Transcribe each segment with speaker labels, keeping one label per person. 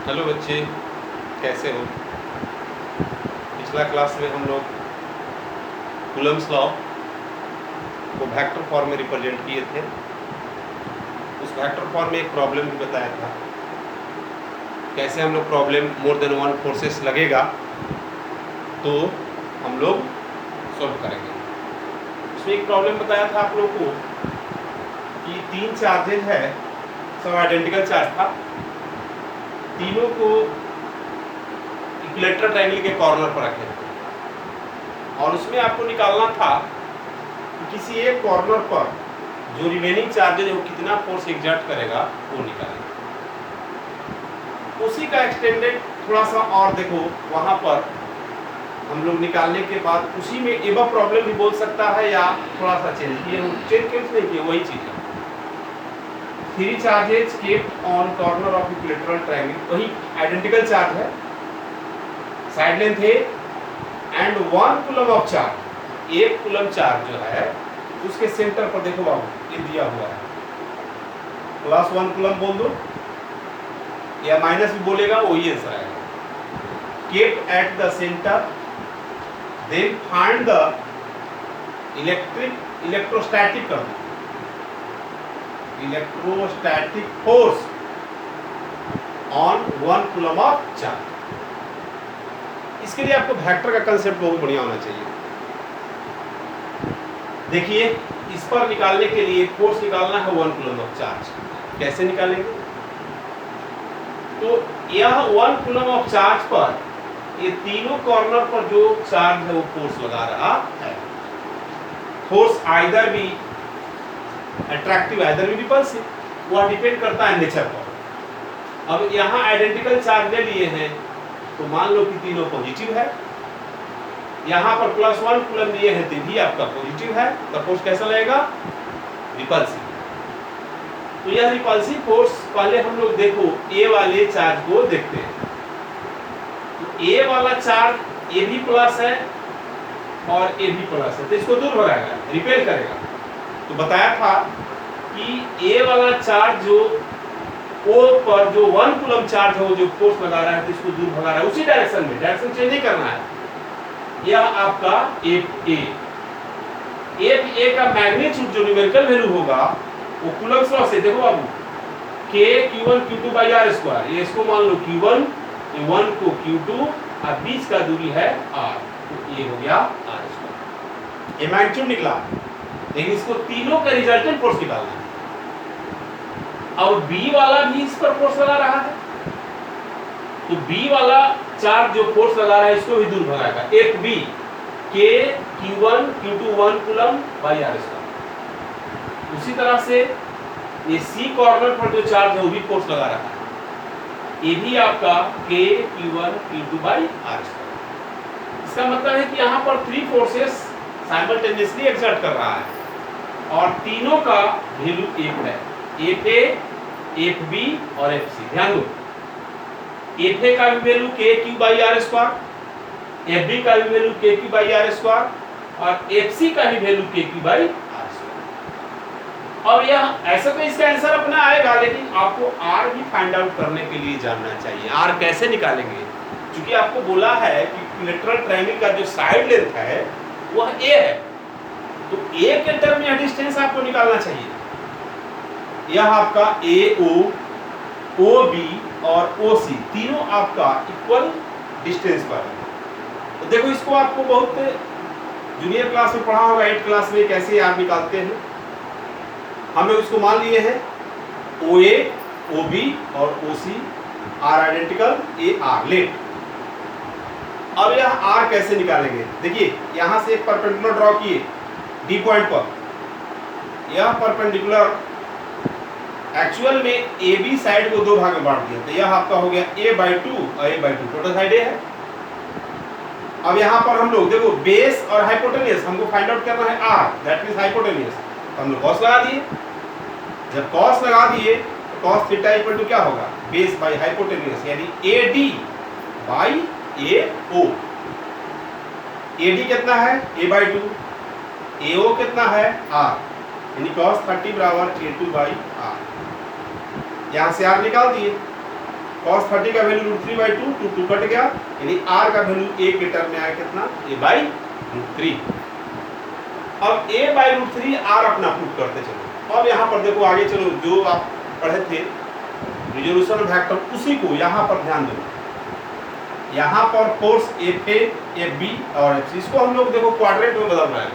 Speaker 1: Hello बच्चे, कैसे हो? पिछला क्लास में हम लोग कूलम्स लॉ को वेक्टर फॉर्म में रिप्रेजेंट किए थे। उस वेक्टर फॉर्म में एक प्रॉब्लम भी बताया था, कैसे हम लोग problem more than one forces लगेगा तो हम लोग सॉल्व करेंगे। उसमें एक प्रॉब्लम बताया था आप लोगों को कि 3 चार्जेज है, सब आइडेंटिकल चार्ज था, तीनों को इक्विलेटरल ट्रायंगल के कॉर्नर पर रखे थे और उसमें आपको निकालना था कि किसी एक कॉर्नर पर जो रिमेनिंग चार्जेज है वो कितना फोर्स एग्जर्ट करेगा वो निकालेंगे। उसी का एक्सटेंडेड थोड़ा सा और देखो, वहां पर हम लोग निकालने के बाद उसी में एबव प्रॉब्लम भी बोल सकता है या थोड़ा सा चेंज किए, चेंज क्यों नहीं किए, वही चीज है। 3 charges kept on corner of equilateral triangle, वही आइडेंटिकल चार्ज है, साइड लेंथ है and 1 coulomb of charge, 1 coulomb charge जो है उसके सेंटर पर देखो बाबू, ये दिया हुआ है, प्लस 1 कूलम बोल दो या माइनस भी बोलेगा वही आंसर आएगा। Kept at the centre, then find the electrostatic कर दो, electrostatic force on 1 coulomb of charge. इसके लिए आपको वेक्टर का कंसेप्ट बहुत बढ़िया होना चाहिए। देखिए, इस पर निकालने के लिए फोर्स निकालना है 1 कूलम ऑफ चार्ज। कैसे निकालेंगे? तो यह 1 कूलम ऑफ चार्ज पर ये तीनों कॉर्नर पर जो चार्ज है वो फोर्स लगा रहा है। फोर्स आइदर भी अट्रैक्टिव आइदर भी रिपल्सिव, वह डिपेंड करता है नेचर पर। अब यहाँ आइडेंटिकल चार्ज ले लिए हैं तो मान लो कि तीनों पॉजिटिव है, यहाँ पर प्लस 1 कूलम दिए हैं तो भी आपका पॉजिटिव है, तो फोर्स कैसा लगेगा? रिपल्सिव। तो यह रिपल्सिव फोर्स पहले हम लोग देखो ए वाले चार्ज को देखते हैं। तो ए वाला चार्ज ए भी प्लस है और ए भी प्लस है, तो इसको दूर भगाएगा, रिपेल करेगा। तो बताया था कि ए वाला चार्ज जो ओ पर जो 1 कूलम चार्ज है वो जो फोर्स लगा रहा है तो इसको दूर भगा रहा है उसी डायरेक्शन में, डायरेक्शन चेंज नहीं करना है। यह आपका एफ ए का मैग्नीट्यूड जो न्यूमेरिकल वैल्यू होगा वो कूलम्स लॉ से देखो बाबू, k q1 q2 by r square, ये इसको मान लो q1, ये 1 को q2 और बीच का दूरी है r, तो ये हो गया r स्क्वायर। ये मैग्नीट्यूड निकला, लेकिन इसको तीनों का रिजल्टेंट फोर्स निकालना है। अब b वाला भी इस पर फोर्स लगा रहा है, तो b वाला चार्ज जो फोर्स लगा रहा है इसको भी दूर भगाएगा। एक b k q1 q2 1 coulomb by r square. उसी तरह से ये सी कॉर्नर पर जो चार्ज है वो भी फोर्स लगा रहा है, ये भी आपका k q1 q2 by r square. इसका मतलब है कि यहाँ पर 3 फोर्सेस साइमल्टेनियसली एक्सर्ट कर रहा है और तीनों का वैल्यू एक है, FA, FB और FC। ध्यान दो, FA का भी value KQ by r square, FB का भी value KQ by r square और FC का भी value KQ by r square. अब यह ऐसा तो इसका आंसर अपना आएगा, लेकिन आपको R भी फाइंड आउट करने के लिए जानना चाहिए। R कैसे निकालेंगे? क्योंकि आपको बोला है कि इक्विलेटरल ट्रायंगल का जो साइड लेंथ है वह A है, तो A के टर्म में यह डिस्टेंस आपको निकालना चाहिए। यह आपका AO, OB और OC तीनों आपका इक्वल डिस्टेंस पर है। तो देखो, इसको आपको बहुत जूनियर क्लास में पढ़ा होगा, 8th क्लास में कैसे आप निकालते हैं। हमने उसको मान लिए हैं OA, OB और OC are identical, AR let. अब यह R कैसे निकालेंगे? देखिए, यहां से एक परपेंडिकुलर ड्रॉ किए D पॉइंट पर, यह परपेंडिकुलर एक्चुअल में AB साइड को 2 भाग में बांट दिया, तो यह आपका हो गया A/2 और A/2, टोटल साइड A है। अब यहाँ पर हम लोग देखो बेस और हाइपोटेनियस हमको फाइंड आउट करना है R, दैट मींस हाइपोटेनियस। हम लोग कॉस लगा दिए, जब कॉस लगा दिए तो कॉस थीटा इक्वल टू क्या होगा? बेस बाय हाइपोटेनियस, यानी AD बाय AO। AD कितना है? A/2। AO कितना है? R, यानी cos 30 बराबर A2 बाई R। यहाँ से R निकाल दिए, cos 30 का वैल्यू √3/2, 2 कट गया, यानी r का वैल्यू a के टर्म में आया कितना, a/√3। अब a/√3 r अपना पुट करते चलो। अब यहाँ पर देखो आगे चलो, जो आप पढ़े थे रिजोल्यूशन वेक्टर उसी को यहाँ पर ध्यान दो। यहाँ पर फोर्स FA, FB और FC, इसको हम लोग देखो क्वाड्रेंट में बदल रहे हैं।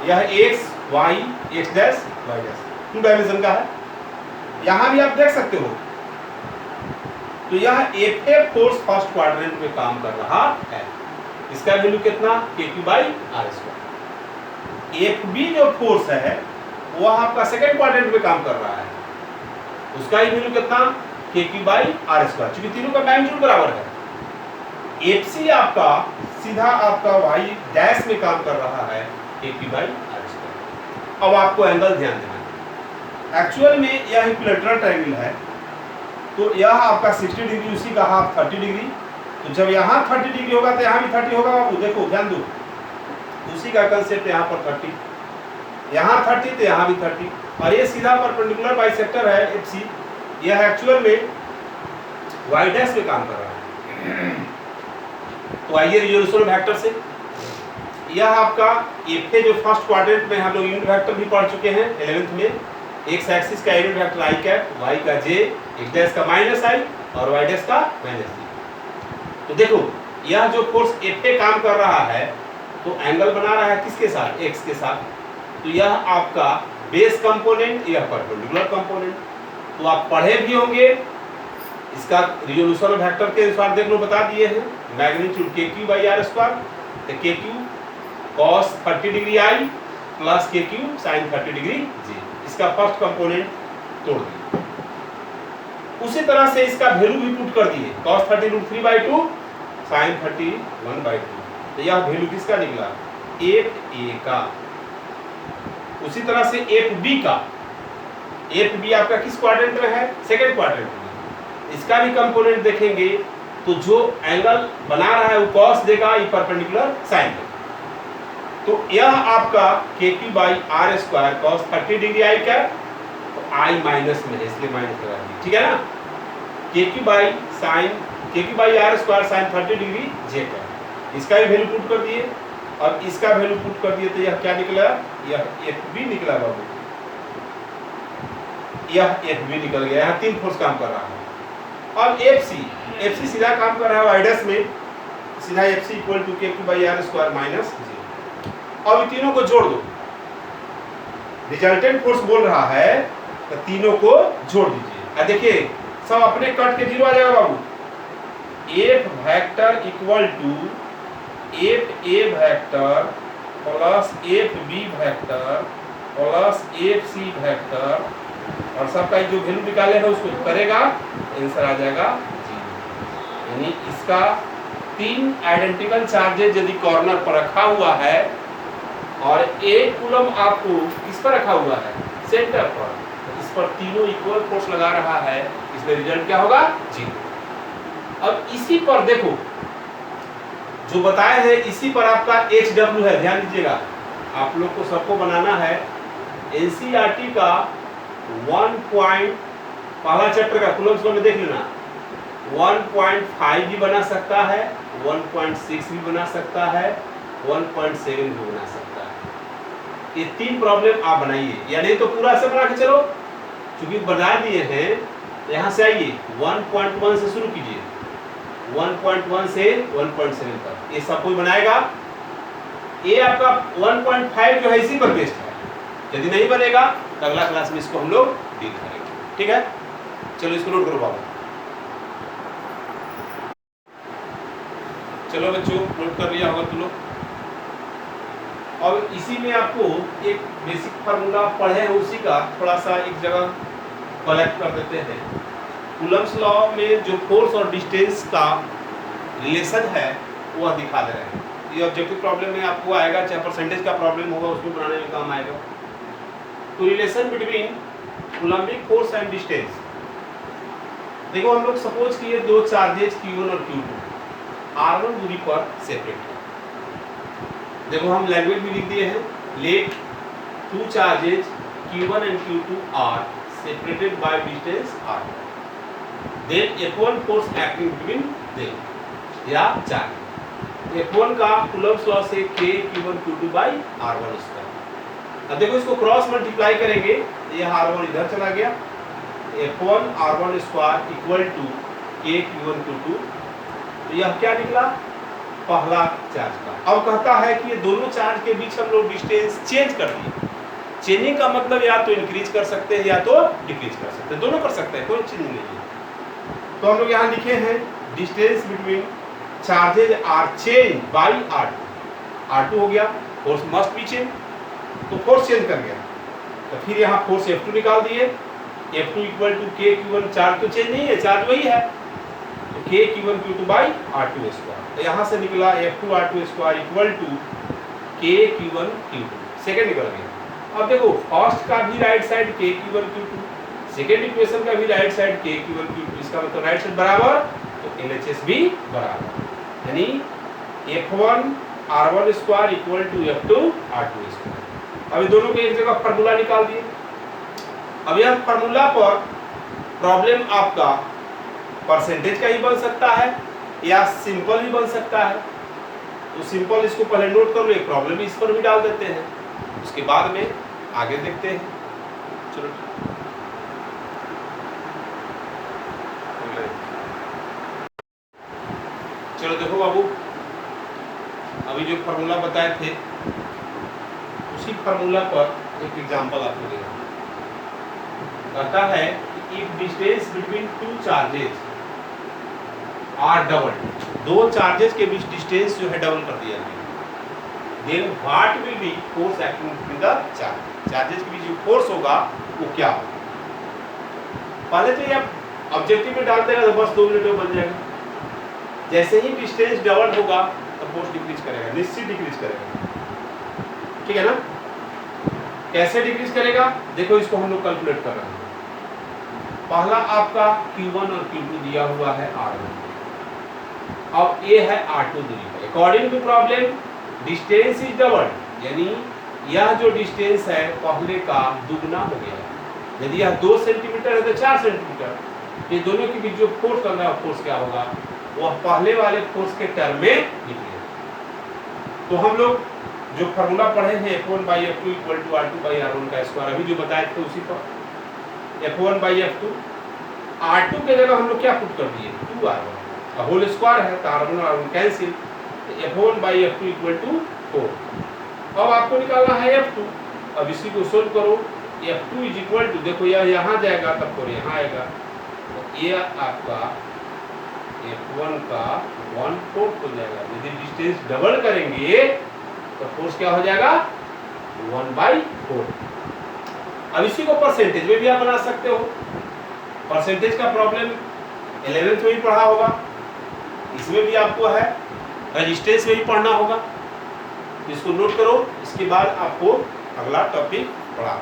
Speaker 1: यह x y x dash y dash 2 dimension का है। यहाँ भी आप देख सकते हो, तो यह FA फोर्स फर्स्ट क्वाड्रेंट में काम कर रहा है। इसका वैल्यू कितना, KQ/r²। FB जो फोर्स है वह आपका सेकेंड क्वाड्रेंट में काम कर रहा है, उसका ही वैल्यू कितना, KQ/r², क्योंकि तीनों का मैग्नीट्यूड बराबर है। FC आपका सीधा आपका y डैश में काम कर रहा है, KQ/r²। अब आपको एंगल ध्यान देना है। एक्चुअल में यह इक्विलैटरल ट्रायंगल है, तो यह आपका 60 डिग्री, उसी का हाफ 30 डिग्री। तो जब यहाँ 30 डिग्री होगा तो यहाँ भी 30 होगा बाबू, देखो ध्यान दो, उसी का कंसेप्ट यहाँ पर 30, यहाँ 30 तो यहाँ भी 30, और ये सीधा परपेंडिकुलर बाइसेक्टर है FC। यह एक्चुअल में y डैश में काम कर रहा है। तो आइए रिजोल्यूशन वेक्टर से, यह आपका FA जो फर्स्ट क्वाड्रेंट में हम लोग यूनिट वेक्टर भी पढ़ चुके हैं 11th में। एक्स एक्सिस का unit vector i cap, y का j, x डैश का -i और y डैश का -j। तो देखो यह जो फोर्स FA काम कर रहा है, तो एंगल बना रहा है किसके साथ, x के साथ। तो यह आपका बेस कंपोनेंट, यह परपेंडिकुलर कंपोनेंट। तो आप पढ़े भी होंगे, इसका रिजोल्यूशन वेक्टर के अनुसार देख लो, बता दिए हैं। मैग्नीट्यूड KQ/r², तो KQ cos 30 degree i plus KQ sin 30 degree j। इसका फर्स्ट कंपोनेंट तोड़ दिए। उसी तरह से इसका वैल्यू भी पुट कर दिए, cos 30 √3/2 sin 30 1/2। तो यह वैल्यू किसका निकला, FA का। उसी तरह से FB का, FB आपका किस क्वाड्रेंट में है, सेकंड क्वाड्रेंट में। इसका भी कंपोनेंट देखेंगे तो जो एंगल बना रहा है वो cos देगा, ये परपेंडिकुलर sin देगा। तो यह आपका KQ/r² cos 30 degree i cap, तो i माइनस में है इसलिए माइनस लगा दिया, ठीक है ना। KQ/r² sin 30 degree j cap, इसका भी वैल्यू पुट कर दिए, और इसका वैल्यू पुट कर दिए, तो यह क्या निकला, यह FB निकला बाबू, यह FB निकल गया। यहाँ 3 फोर्स काम कर रहा है। और FC सीधा काम कर रहा है y डैश में, सीधा FC = KQ/r² माइनस j। अब इन तीनों को जोड़ दो, रिजल्टेंट फोर्स बोल रहा है, तो तीनों को जोड़ दीजिए। अब देखिए सब अपने कट के 0 आ जाएगा बाबू। F vector equal to FA vector plus FB vector plus FC vector, और सबका जो वैल्यू निकाले है उसको करेगा, आंसर आ जाएगा 0। यानी इसका 3 आइडेंटिकल चार्जेज यदि कॉर्नर पर रखा हुआ है और 1 कूलम आपको किस पर रखा हुआ है, सेंटर पर, तो इस पर तीनों इक्वल फोर्स लगा रहा है, इसमें रिजल्ट क्या होगा, 0। अब इसी पर देखो जो बताए हैं, इसी पर आपका HW है, ध्यान दीजिएगा, आप लोग को सबको बनाना है। NCERT का 1 पहला चैप्टर का कूलम्स में देख लेना, 1.5 भी बना सकता है, 1.6 भी बना सकता है, 1.7 भी बना सकता है। ये 3 प्रॉब्लम आप बनाइए, या नहीं तो पूरा से बना के चलो, क्योंकि बना दिए हैं। यहाँ से आइए 1.1 से शुरू कीजिए, 1.1 से 1.7 तक, ये सब कोई बनाएगा। ये आपका 1.5 जो है इसी पर बेस्ड है, यदि नहीं बनेगा तो अगला क्लास में इसको हम लोग डील करेंगे, ठीक है। चलो इसको नोट करो बाबू। चलो बच्चों नोट कर लिया होगा तुम लोग। और इसी में आपको एक बेसिक फार्मूला पढ़े हैं, उसी का थोड़ा सा एक जगह कलेक्ट कर देते हैं। कूलम्स लॉ में जो फोर्स और डिस्टेंस का रिलेशन है वह दिखा दे रहे हैं। ये ऑब्जेक्टिव प्रॉब्लम में आपको आएगा, चाहे परसेंटेज का प्रॉब्लम होगा उसमें बनाने में काम आएगा। तो relation between Coulombic force and distance, देखो हम लोग सपोज किए 2 चार्जेज Q1 और Q2 R1 दूरी पर सेपरेट है। देखो हम लैंग्वेज भी लिख दिए हैं, let 2 charges Q1 and Q2 are separated by distance R। Then F1 force acting between them या चार्ज। F1 का कूलम्ब्स लॉ से K Q1 Q2 by R1 square. अब देखो इसको क्रॉस मल्टीप्लाई करेंगे, ये R1 इधर चला गया, F1 R1 square equal to K Q1 Q2, तो यह क्या निकला, पहला चार्ज का। अब कहता है कि ये दोनों चार्ज के बीच हम लोग डिस्टेंस चेंज कर दिए। चेंजिंग का मतलब या तो इंक्रीज कर सकते हैं या तो डिक्रीज कर सकते हैं, दोनों कर सकते हैं, कोई चीज नहीं है। तो हम लोग यहाँ लिखे हैं distance between charges are change by R2 हो गया, फोर्स मस्ट बी चेंज, तो फोर्स चेंज कर गया। तो फिर यहाँ फोर्स F2 निकाल दिए, F2 equal to K Q1, charge तो चेंज नहीं है, चार्ज वही है, तो K Q1 Q2 by R2 square. तो यहाँ से निकला F2 R2 square equal to K Q1 Q2, second निकल गया। अब देखो फर्स्ट का भी right side K Q1 Q2, second equation का भी right side K Q1 Q2, इसका मतलब राइट साइड बराबर तो LHS भी बराबर, यानी F1 R1 square equal to F2 R2 square. अब दोनों के एक जगह फार्मूला निकाल दिए। अब यह फार्मूला पर प्रॉब्लम आपका परसेंटेज का ही बन सकता है या सिंपल भी बन सकता है। तो सिंपल इसको पहले नोट कर लो, एक प्रॉब्लम इस पर भी डाल देते हैं, उसके बाद में आगे देखते हैं। चलो देखो बाबू, अभी जो फार्मूला बताए थे उसी फार्मूला पर एक एग्जांपल आपको देगा। कहता है कि if distance between two charges are double, दो चार्जेस के बीच डिस्टेंस जो है डबल कर दिया गया, then what will be force acting between the charge, charges के बीच जो फोर्स होगा वो क्या होगा। पहले तो ये ऑब्जेक्टिव में डालते हैं तो बस 2 मिनट में बन जाएगा। जैसे ही डिस्टेंस डबल होगा तो फोर्स डिक्रीज करेगा, निश्चित डिक्रीज करेगा, ठीक है ना। कैसे डिक्रीज करेगा, देखो इसको हम लोग कैलकुलेट कर रहे हैं। पहला आपका Q1 और Q2 दिया हुआ है R1, अब ये है R2 दूरी पर। According to problem distance is double, यानी यह जो डिस्टेंस है पहले का दुगना हो गया। यदि यह 2 सेंटीमीटर है तो 4 सेंटीमीटर, ये दोनों के बीच जो फोर्स लग रहा है फोर्स क्या होगा, वह पहले वाले फोर्स के टर्म में निकलेगा। तो हम लोग जो फार्मूला पढ़े हैं F1 by F2 equal to R2 by R1 का स्क्वायर, अभी जो बताए थे उसी पर F1 by F2, R2 के जगह हम लोग क्या पुट कर दिए 2R1, होल स्क्वायर है तो R1 और R1 cancel, F1 by F2 equal to 4। अब आपको निकालना है F2, अब इसी को सोल्व करो। F2 इज इक्वल टू, देखो यह यहाँ जाएगा तब फोर यहाँ आएगा, तो ये आपका F1 का 1/4 हो जाएगा। यदि डिस्टेंस डबल करेंगे तो फोर्स क्या हो जाएगा 1/4। अब इसी को परसेंटेज में भी आप बना सकते हो। परसेंटेज का प्रॉब्लम 11th में भी पढ़ा होगा, इसमें भी आपको है, रेजिस्टेंस में भी पढ़ना होगा। इसको नोट करो, इसके बाद आपको अगला टॉपिक पढ़ा।